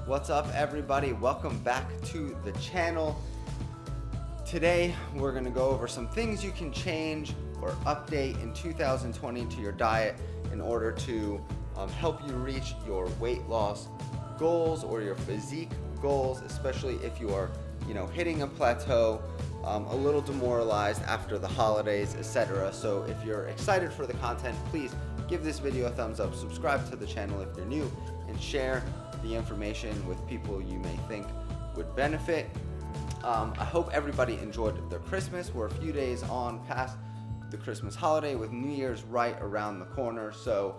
What's up, everybody? Welcome back to the channel. Today we're going to go over some things you can change or update in 2020 to your diet in order to help you reach your weight loss goals or your physique goals, especially if you are hitting a plateau, a little demoralized after the holidays, etc. So if you're excited for the content, please give this video a thumbs up, subscribe to the channel if you're new, and share the information with people you may think would benefit. I hope everybody enjoyed their Christmas. We're a few days on past the Christmas holiday with New Year's right around the corner. So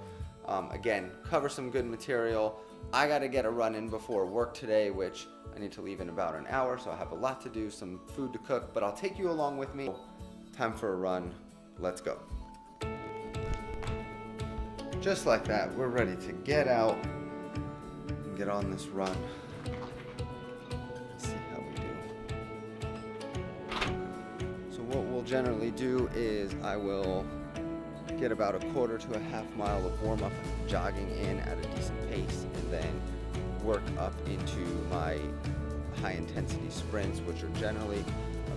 again, cover some good material. I got to get a run in before work today, which I need to leave in about an hour, so I have a lot to do, some food to cook, but I'll take you along with me. Time for a run. Let's go. Just like that, we're ready to get out and get on this run. Let's see how we do. So what we'll generally do is I will get about a quarter to a half mile of warm-up jogging in at a decent pace, and then work up into my high-intensity sprints, which are generally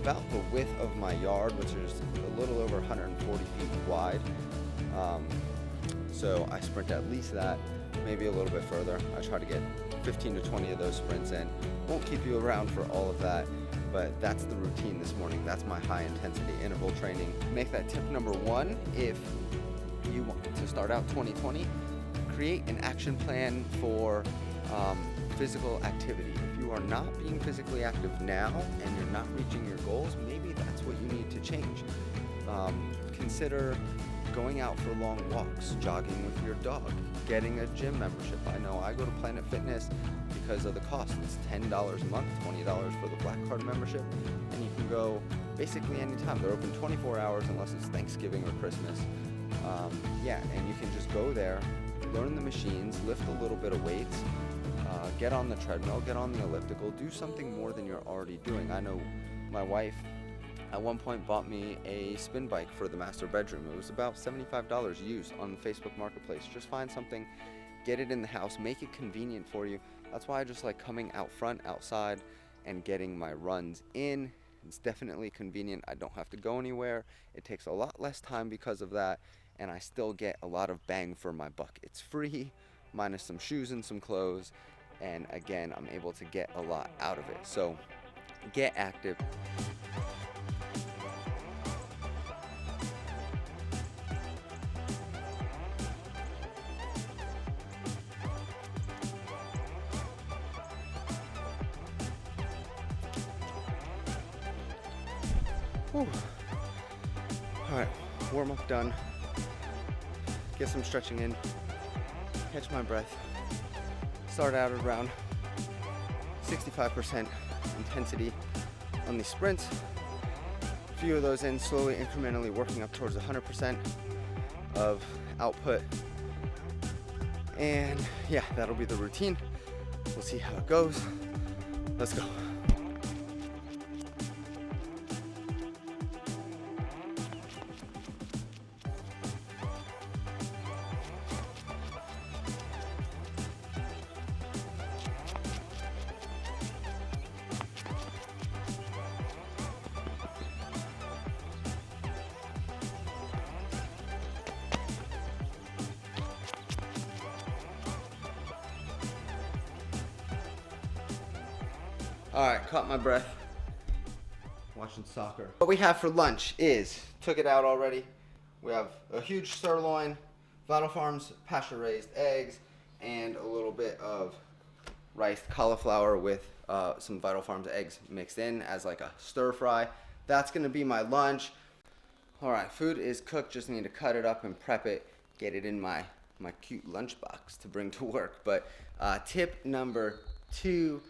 about the width of my yard, which is a little over 140 feet wide. So I sprint at least that, maybe a little bit further. I try to get 15 to 20 of those sprints in. Won't keep you around for all of that, but that's the routine this morning. That's my high-intensity interval training. Make that tip number one if you want to start out 2020. Create an action plan for physical activity. If you are not being physically active now and you're not reaching your goals, maybe that's what you need to change. Consider going out for long walks, jogging with your dog, getting a gym membership. I know I go to Planet Fitness because of the cost. It's $10 a month, $20 for the Black Card membership, and you can go basically anytime. They're open 24 hours unless it's Thanksgiving or Christmas. And you can just go there, learn the machines, lift a little bit of weights, get on the treadmill, get on the elliptical, do something more than you're already doing. I know my wife at one point bought me a spin bike for the master bedroom. It was about $75 used on Facebook Marketplace. Just find something, get it in the house, make it convenient for you. That's why I just like coming out front, outside, and getting my runs in. It's definitely convenient. I don't have to go anywhere. It takes a lot less time because of that, and I still get a lot of bang for my buck. It's free, minus some shoes and some clothes, and again, I'm able to get a lot out of it. So get active. Whew. All right, warm up done. Get some stretching in, catch my breath. Start out at around 65% intensity on these sprints. A few of those in, slowly, incrementally working up towards 100% of output. And yeah, that'll be the routine. We'll see how it goes. Let's go. All right, caught my breath watching soccer. What we have for lunch is, took it out already, we have a huge sirloin, Vital Farms pasture-raised eggs, and a little bit of riced cauliflower with some Vital Farms eggs mixed in as like a stir fry. That's gonna be my lunch. All right, food is cooked, just need to cut it up and prep it, get it in my cute lunchbox to bring to work. But tip number 2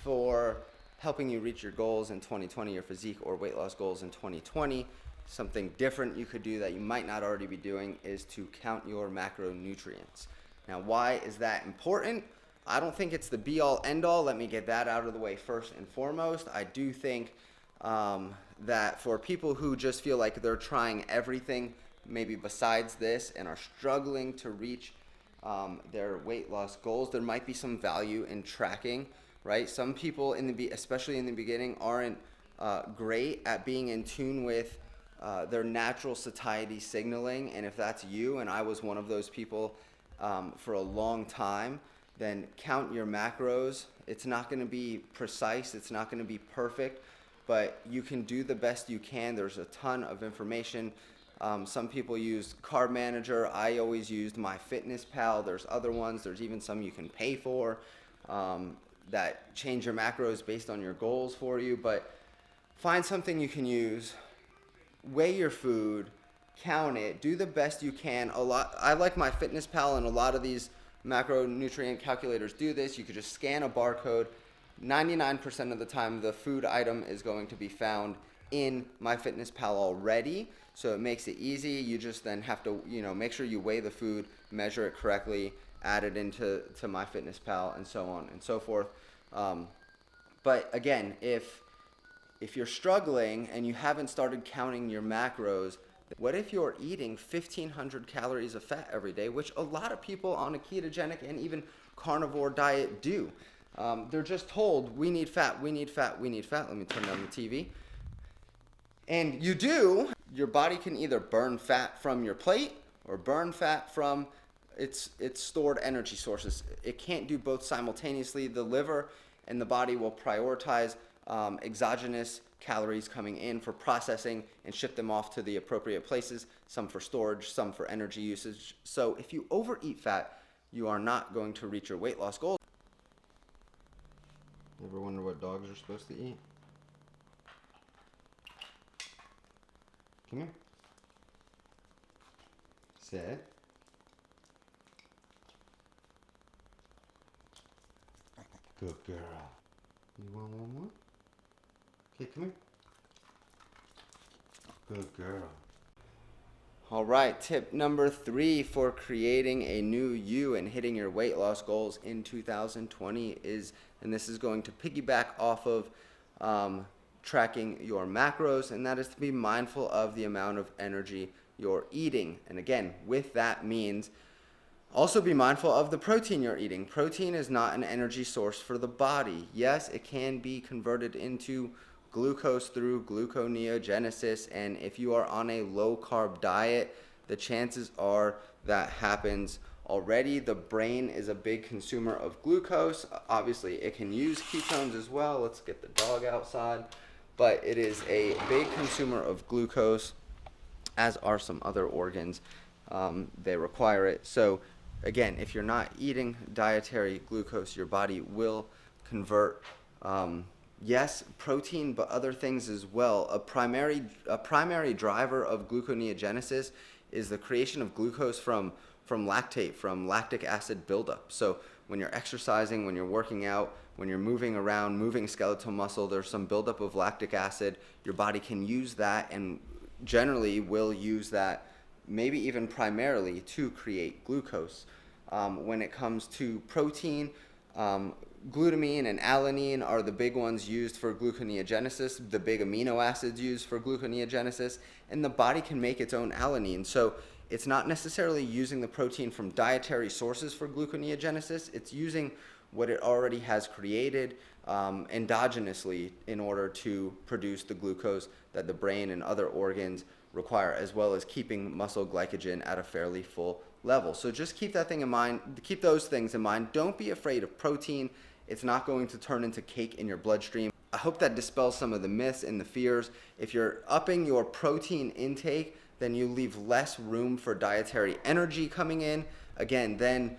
for helping you reach your goals in 2020, your physique or weight loss goals in 2020, something different you could do that you might not already be doing is to count your macronutrients. Now, why is that important? I don't think it's the be-all, end-all. Let me get that out of the way first and foremost. I do think that for people who just feel like they're trying everything maybe besides this and are struggling to reach their weight loss goals. There might be some value in tracking, right? Some people especially in the beginning, aren't great at being in tune with their natural satiety signaling. And if that's you, and I was one of those people for a long time, then count your macros. It's not going to be precise. It's not going to be perfect, but you can do the best you can. There's a ton of information. Some people use Carb Manager. I always used MyFitnessPal. There's other ones. There's even some you can pay for that change your macros based on your goals for you. But find something you can use. Weigh your food. Count it. Do the best you can. I like MyFitnessPal, and a lot of these macronutrient calculators do this. You could just scan a barcode. 99% of the time, the food item is going to be found in MyFitnessPal already, so it makes it easy. You just then have to, make sure you weigh the food, measure it correctly, add it into MyFitnessPal, and so on and so forth. But again, if you're struggling and you haven't started counting your macros, what if you're eating 1,500 calories of fat every day, which a lot of people on a ketogenic and even carnivore diet do? They're just told, we need fat, we need fat, we need fat. Let me turn down the TV. And you do. Your body can either burn fat from your plate or burn fat from its stored energy sources. It can't do both simultaneously. The liver and the body will prioritize exogenous calories coming in for processing and ship them off to the appropriate places, some for storage, some for energy usage. So if you overeat fat, you are not going to reach your weight loss goals. Ever wonder what dogs are supposed to eat? Come here. Sit. Good girl. You want one more? Okay, come here. Good girl. All right, tip number 3 for creating a new you and hitting your weight loss goals in 2020 is, and this is going to piggyback off of tracking your macros, and that is to be mindful of the amount of energy you're eating. And again, with that means also be mindful of the protein you're eating. Protein is not an energy source for the body. Yes, it can be converted into glucose through gluconeogenesis, and if you are on a low carb diet, the chances are that happens already. The brain is a big consumer of glucose. Obviously, it can use ketones as well. Let's get the dog outside. But it is a big consumer of glucose, as are some other organs. They require it. So again, if you're not eating dietary glucose, your body will convert yes, protein, but other things as well. A primary driver of gluconeogenesis is the creation of glucose from lactate, from lactic acid buildup. So when you're exercising, when you're working out, when you're moving around, moving skeletal muscle, there's some buildup of lactic acid. Your body can use that, and generally will use that, maybe even primarily, to create glucose. When it comes to protein, glutamine and alanine are the big ones used for gluconeogenesis, the big amino acids used for gluconeogenesis, and the body can make its own alanine. So it's not necessarily using the protein from dietary sources for gluconeogenesis, it's using what it already has created endogenously in order to produce the glucose that the brain and other organs require, as well as keeping muscle glycogen at a fairly full level. So just keep that thing in mind, keep those things in mind. Don't be afraid of protein. It's not going to turn into cake in your bloodstream. I hope that dispels some of the myths and the fears. If you're upping your protein intake, then you leave less room for dietary energy coming in. Again, then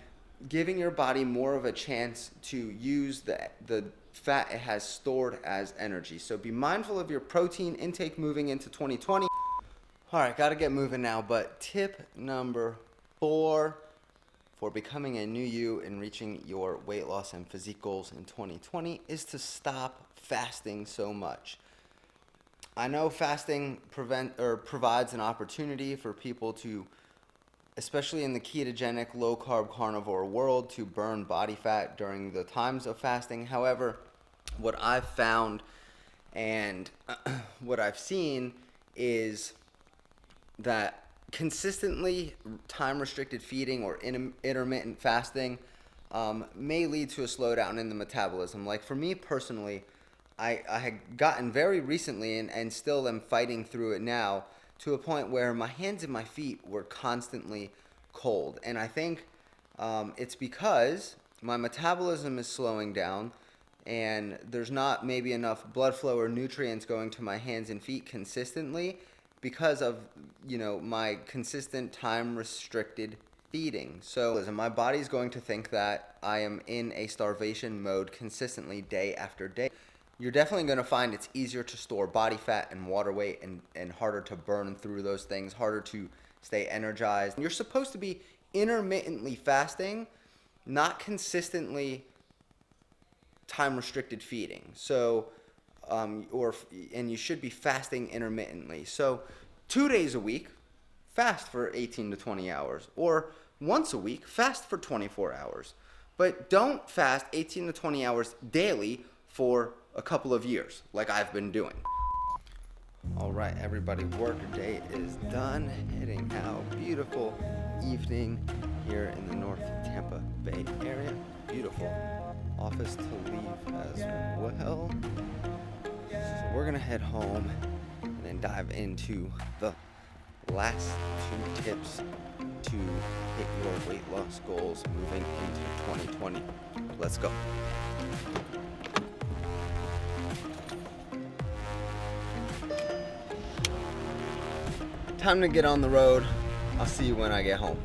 giving your body more of a chance to use the fat it has stored as energy. So be mindful of your protein intake moving into 2020. All right, got to get moving now, but tip number 4 for becoming a new you and reaching your weight loss and physique goals in 2020 is to stop fasting so much. I know fasting provides an opportunity for people to, especially in the ketogenic, low-carb carnivore world, to burn body fat during the times of fasting. However, what I've found and what I've seen is that consistently time restricted feeding or intermittent fasting may lead to a slowdown in the metabolism. Like for me personally, I had gotten very recently and still am fighting through it now to a point where my hands and my feet were constantly cold. And I think it's because my metabolism is slowing down and there's not maybe enough blood flow or nutrients going to my hands and feet consistently because of, my consistent time restricted feeding. So my body's going to think that I am in a starvation mode consistently day after day. You're definitely going to find it's easier to store body fat and water weight and harder to burn through those things, harder to stay energized. You're supposed to be intermittently fasting, not consistently time restricted feeding. So and you should be fasting intermittently. So 2 days a week, fast for 18 to 20 hours, or once a week, fast for 24 hours. But don't fast 18 to 20 hours daily for a couple of years like I've been doing. All right, everybody, work day is done. Heading out. Beautiful evening here in the North Tampa Bay area. Beautiful office to leave as well. So we're gonna head home and then dive into the last 2 tips to hit your weight loss goals moving into 2020. Let's go. Time to get on the road. I'll see you when I get home.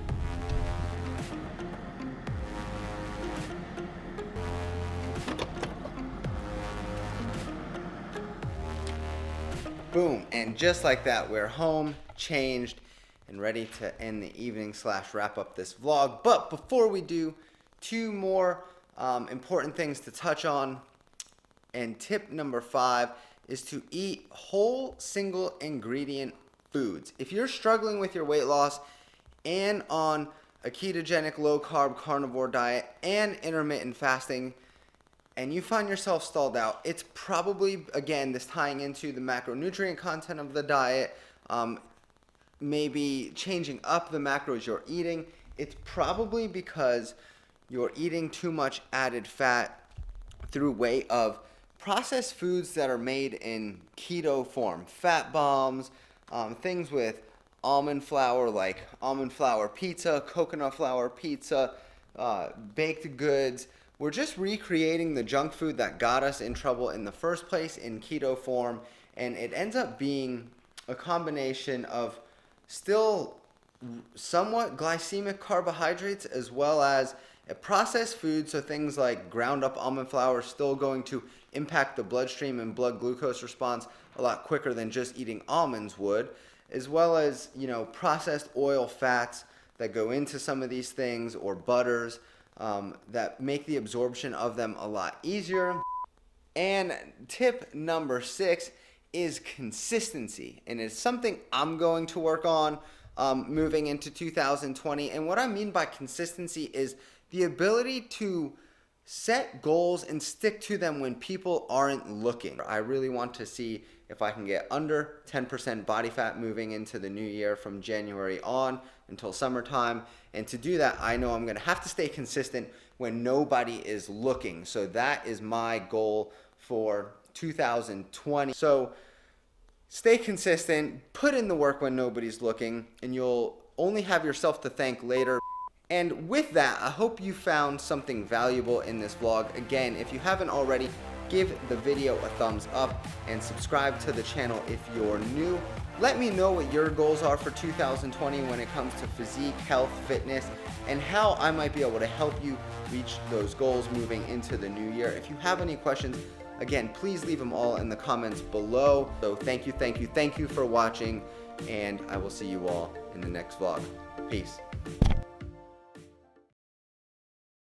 Boom, and just like that, we're home, changed, and ready to end the evening / wrap up this vlog. But before we do, 2 more important things to touch on. And tip number 5 is to eat whole single ingredient foods. If you're struggling with your weight loss and on a ketogenic low carb carnivore diet and intermittent fasting, and you find yourself stalled out, it's probably, again, this tying into the macronutrient content of the diet, maybe changing up the macros you're eating. It's probably because you're eating too much added fat through way of processed foods that are made in keto form. Fat bombs, things with almond flour, like almond flour pizza, coconut flour pizza, baked goods. We're just recreating the junk food that got us in trouble in the first place in keto form, and it ends up being a combination of still somewhat glycemic carbohydrates as well as a processed food, so things like ground up almond flour still going to impact the bloodstream and blood glucose response a lot quicker than just eating almonds would, as well as, processed oil fats that go into some of these things, or butters that make the absorption of them a lot easier. And tip number 6 is consistency, and it's something I'm going to work on moving into 2020. And what I mean by consistency is the ability to set goals and stick to them when people aren't looking. I really want to see if I can get under 10% body fat moving into the new year from January on until summertime. And to do that, I know I'm gonna have to stay consistent when nobody is looking. So that is my goal for 2020. So stay consistent, put in the work when nobody's looking, and you'll only have yourself to thank later. And with that, I hope you found something valuable in this vlog. Again, if you haven't already, give the video a thumbs up and subscribe to the channel if you're new. Let me know what your goals are for 2020 when it comes to physique, health, fitness, and how I might be able to help you reach those goals moving into the new year. If you have any questions, again, please leave them all in the comments below. So thank you for watching, and I will see you all in the next vlog. Peace.